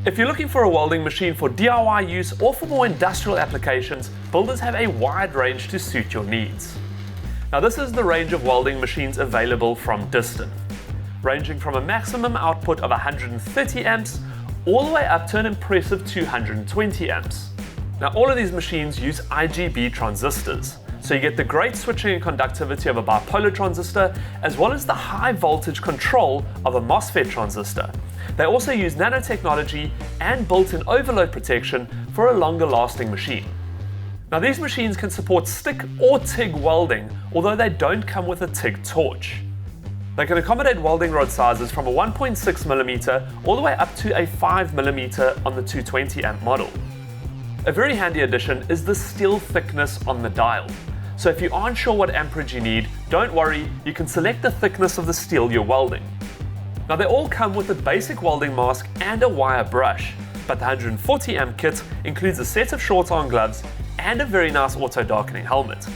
If you're looking for a welding machine for DIY use or for more industrial applications, builders have a wide range to suit your needs. Now this is the range of welding machines available from Diston, ranging from a maximum output of 130 amps all the way up to an impressive 220 amps. Now all of these machines use IGB transistors, so you get the great switching and conductivity of a bipolar transistor, as well as the high voltage control of a MOSFET transistor. They also use nanotechnology and built-in overload protection for a longer lasting machine. Now these machines can support stick or TIG welding, although they don't come with a TIG torch. They can accommodate welding rod sizes from a 1.6mm all the way up to a 5mm on the 220 amp model. A very handy addition is the steel thickness on the dial. So if you aren't sure what amperage you need, don't worry, you can select the thickness of the steel you're welding. Now they all come with a basic welding mask and a wire brush, but the 140 amp kit includes a set of short arm gloves and a very nice auto darkening helmet.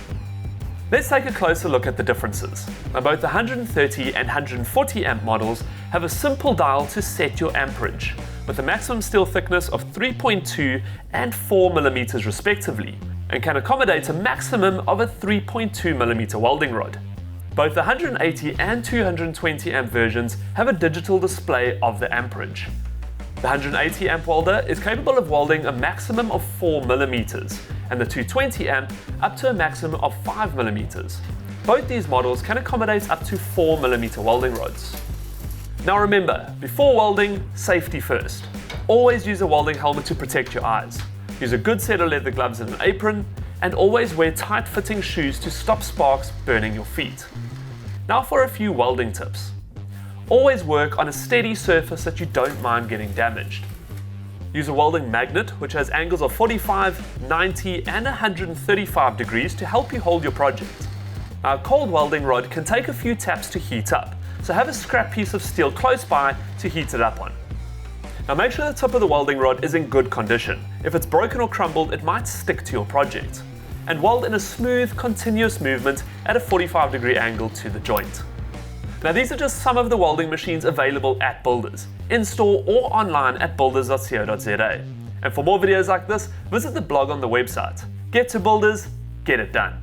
Let's take a closer look at the differences. Now both the 130 and 140 amp models have a simple dial to set your amperage, with a maximum steel thickness of 3.2 and 4mm respectively, and can accommodate a maximum of a 3.2mm welding rod. Both the 180 and 220 amp versions have a digital display of the amperage. The 180 amp welder is capable of welding a maximum of 4mm, and the 220 amp up to a maximum of 5mm. Both these models can accommodate up to 4mm welding rods. Now remember, before welding, safety first. Always use a welding helmet to protect your eyes. Use a good set of leather gloves and an apron, and always wear tight-fitting shoes to stop sparks burning your feet. Now for a few welding tips. Always work on a steady surface that you don't mind getting damaged. Use a welding magnet which has angles of 45, 90 and 135 degrees to help you hold your project. Now a cold welding rod can take a few taps to heat up, so have a scrap piece of steel close by to heat it up on. Now make sure the tip of the welding rod is in good condition. If it's broken or crumbled, it might stick to your project. And weld in a smooth, continuous movement at a 45-degree angle to the joint. Now these are just some of the welding machines available at Builders, in-store or online at builders.co.za. And for more videos like this, visit the blog on the website. Get to Builders, get it done.